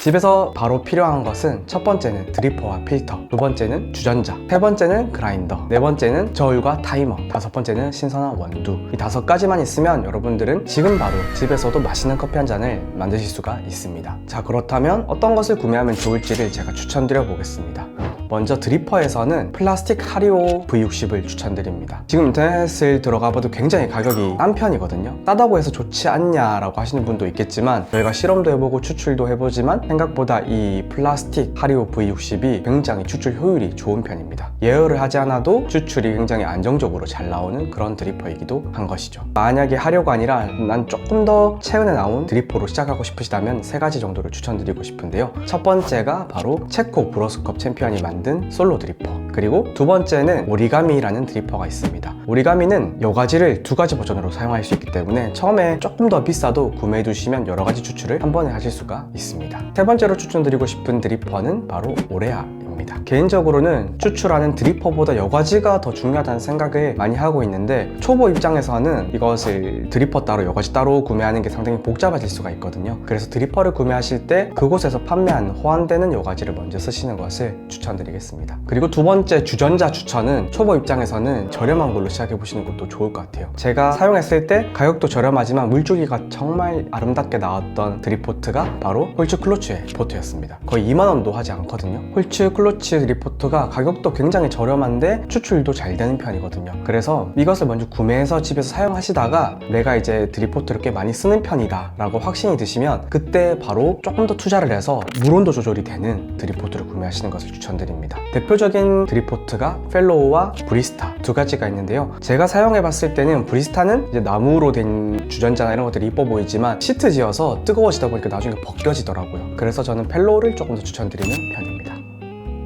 집에서 바로 필요한 것은 첫 번째는 드리퍼와 필터, 두 번째는 주전자, 세 번째는 그라인더, 네 번째는 저울과 타이머, 다섯 번째는 신선한 원두. 이 5가지만 있으면 여러분들은 지금 바로 집에서도 맛있는 커피 한 잔을 만드실 수가 있습니다. 자, 그렇다면 어떤 것을 구매하면 좋을지를 제가 추천드려 보겠습니다. 먼저 드리퍼에서는 플라스틱 하리오 V60을 추천드립니다. 지금 인터넷을 들어가봐도 굉장히 가격이 싼 편이거든요. 싸다고 해서 좋지 않냐라고 하시는 분도 있겠지만, 저희가 실험도 해보고 추출도 해보지만 생각보다 이 플라스틱 하리오 V60이 굉장히 추출 효율이 좋은 편입니다. 예열을 하지 않아도 추출이 굉장히 안정적으로 잘 나오는 그런 드리퍼이기도 한 것이죠. 만약에 하려고 아니라 난 조금 더 최근에 나온 드리퍼로 시작하고 싶으시다면 3가지 정도를 추천드리고 싶은데요. 첫 번째가 바로 체코 브러스컵 챔피언이 만든 솔로 드리퍼, 그리고 두 번째는 오리가미라는 드리퍼가 있습니다. 오리가미는 여가지를 2가지 버전으로 사용할 수 있기 때문에 처음에 조금 더 비싸도 구매해 두시면 여러가지 추출을 한 번에 하실 수가 있습니다. 세 번째로 추천드리고 싶은 드리퍼는 바로 오레아입니다. 개인적으로는 추출하는 드리퍼보다 여과지가 더 중요하다는 생각을 많이 하고 있는데, 초보 입장에서는 이것을 드리퍼 따로 여과지 따로 구매하는 게 상당히 복잡해질 수가 있거든요. 그래서 드리퍼를 구매하실 때 그곳에서 판매한 호환되는 여과지를 먼저 쓰시는 것을 추천드리겠습니다. 그리고 두 번째 주전자 추천은 초보 입장에서는 저렴한 걸로 시작해 보시는 것도 좋을 것 같아요. 제가 사용했을 때 가격도 저렴하지만 물주기가 정말 아름답게 나왔던 드립포트가 바로 홀츠 클로츠의 포트였습니다. 거의 2만원도 하지 않거든요. 홀츠 클로츠 드립포트가 가격도 굉장히 저렴한데 추출도 잘 되는 편이거든요. 그래서 이것을 먼저 구매해서 집에서 사용하시다가 내가 이제 드립포트를 꽤 많이 쓰는 편이다 라고 확신이 드시면 그때 바로 조금 더 투자를 해서 물온도 조절이 되는 드립포트를 구매하시는 것을 추천드립니다. 대표적인 드립포트가 펠로우와 브리스타 2가지가 있는데요. 제가 사용해봤을 때는 브리스타는 이제 나무로 된 주전자나 이런 것들이 이뻐 보이지만 시트 지어서 뜨거워지다 보니까 나중에 벗겨지더라고요. 그래서 저는 펠로우를 조금 더 추천드리는 편입니다.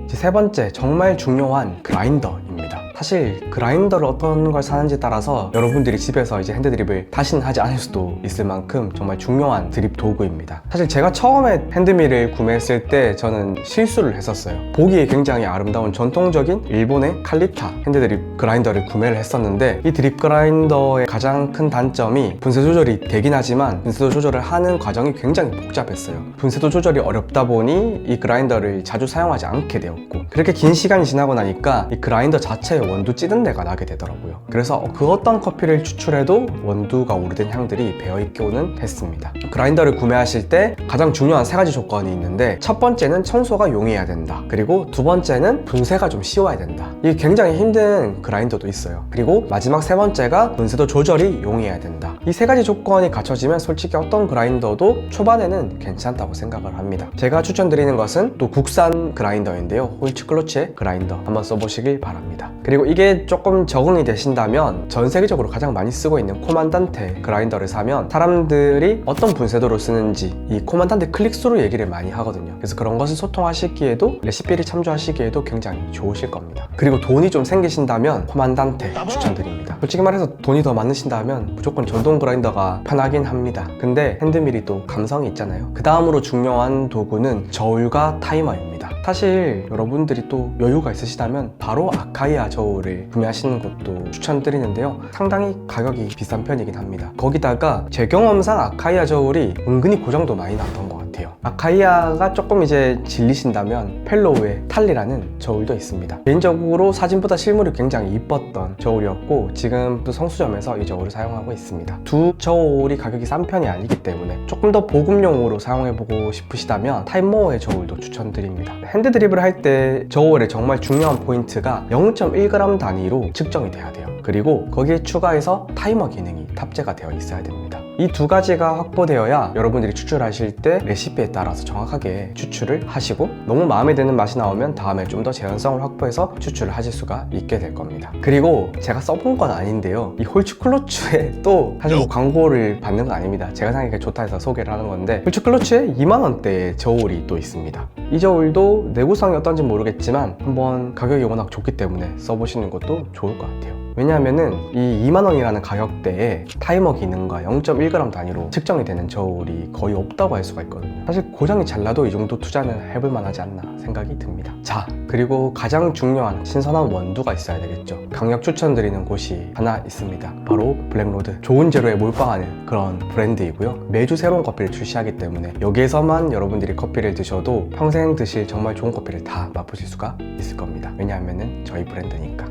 세 번째, 정말 중요한 그라인더입니다. 사실 그라인더를 어떤 걸 사는지 따라서 여러분들이 집에서 이제 핸드드립을 다시는 하지 않을 수도 있을 만큼 정말 중요한 드립 도구입니다. 사실 제가 처음에 핸드밀을 구매했을 때 저는 실수를 했었어요. 보기에 굉장히 아름다운 전통적인 일본의 칼리타 핸드드립 그라인더를 구매를 했었는데, 이 드립 그라인더의 가장 큰 단점이 분쇄 조절이 되긴 하지만 분쇄도 조절을 하는 과정이 굉장히 복잡했어요. 분쇄도 조절이 어렵다 보니 이 그라인더를 자주 사용하지 않게 되었고, 그렇게 긴 시간이 지나고 나니까 이 그라인더 자체의 원두 찌든 데가 나게 되더라고요. 그래서 그 어떤 커피를 추출해도 원두가 오래된 향들이 배어있기는 했습니다. 그라인더를 구매하실 때 가장 중요한 3가지 조건이 있는데, 첫 번째는 청소가 용이해야 된다. 그리고 두 번째는 분쇄가 좀 쉬워야 된다. 이게 굉장히 힘든 그라인더도 있어요. 그리고 마지막 3번째가 분쇄도 조절이 용이해야 된다. 이 3가지 조건이 갖춰지면 솔직히 어떤 그라인더도 초반에는 괜찮다고 생각을 합니다. 제가 추천드리는 것은 또 국산 그라인더인데요. 홀츠 클로츠의 그라인더 한번 써보시길 바랍니다. 그리고 이게 조금 적응이 되신다면 전 세계적으로 가장 많이 쓰고 있는 코만단테 그라인더를 사면 사람들이 어떤 분쇄도로 쓰는지 이 코만단테 클릭수로 얘기를 많이 하거든요. 그래서 그런 것을 소통하시기에도 레시피를 참조하시기에도 굉장히 좋으실 겁니다. 그리고 돈이 좀 생기신다면 코만단테 추천드립니다. 솔직히 말해서 돈이 더 많으신다면 무조건 전동 그라인더가 편하긴 합니다. 근데 핸드밀이 또 감성이 있잖아요. 그 다음으로 중요한 도구는 저울과 타이머입니다. 사실 여러분들이 또 여유가 있으시다면 바로 아카이아 저울을 구매하시는 것도 추천드리는데요. 상당히 가격이 비싼 편이긴 합니다. 거기다가 제 경험상 아카이아 저울이 은근히 고장도 많이 났던 것 같아요. 아카이아가 조금 이제 질리신다면 펠로우의 탈리라는 저울도 있습니다. 개인적으로 사진보다 실물이 굉장히 이뻤던 저울이었고, 지금 또 성수점에서 이 저울을 사용하고 있습니다. 두 저울이 가격이 싼 편이 아니기 때문에 조금 더 보급용으로 사용해보고 싶으시다면 타임모어의 저울도 추천드립니다. 핸드드립을 할 때 저울의 정말 중요한 포인트가 0.1g 단위로 측정이 돼야 돼요. 그리고 거기에 추가해서 타이머 기능이 탑재가 되어 있어야 됩니다. 이 2가지가 확보되어야 여러분들이 추출하실 때 레시피에 따라서 정확하게 추출을 하시고, 너무 마음에 드는 맛이 나오면 다음에 좀 더 재현성을 확보해서 추출을 하실 수가 있게 될 겁니다. 그리고 제가 써본 건 아닌데요, 이 홀츠 클로츠에 또 사실 뭐 광고를 받는 건 아닙니다. 제가 생각하기에 좋다 해서 소개를 하는 건데, 홀츠 클로츠에 2만원대의 저울이 또 있습니다. 이 저울도 내구성이 어떤지 모르겠지만 한번 가격이 워낙 좋기 때문에 써보시는 것도 좋을 것 같아요. 왜냐하면은 이 2만원이라는 가격대에 타이머 기능과 0.1g 단위로 측정이 되는 저울이 거의 없다고 할 수가 있거든요. 사실 고장이 잘 나도 이 정도 투자는 해볼 만하지 않나 생각이 듭니다. 자, 그리고 가장 중요한 신선한 원두가 있어야 되겠죠. 강력 추천드리는 곳이 하나 있습니다. 바로 블랙로드. 좋은 재료에 몰빵하는 그런 브랜드이고요. 매주 새로운 커피를 출시하기 때문에 여기에서만 여러분들이 커피를 드셔도 평생 드실 정말 좋은 커피를 다 맛보실 수가 있을 겁니다. 왜냐하면은 저희 브랜드니까.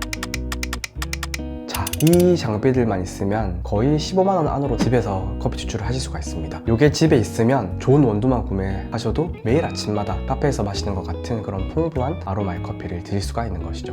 자, 이 장비들만 있으면 거의 15만원 안으로 집에서 커피 추출을 하실 수가 있습니다. 이게 집에 있으면 좋은 원두만 구매하셔도 매일 아침마다 카페에서 마시는 것 같은 그런 풍부한 아로마의 커피를 드실 수가 있는 것이죠.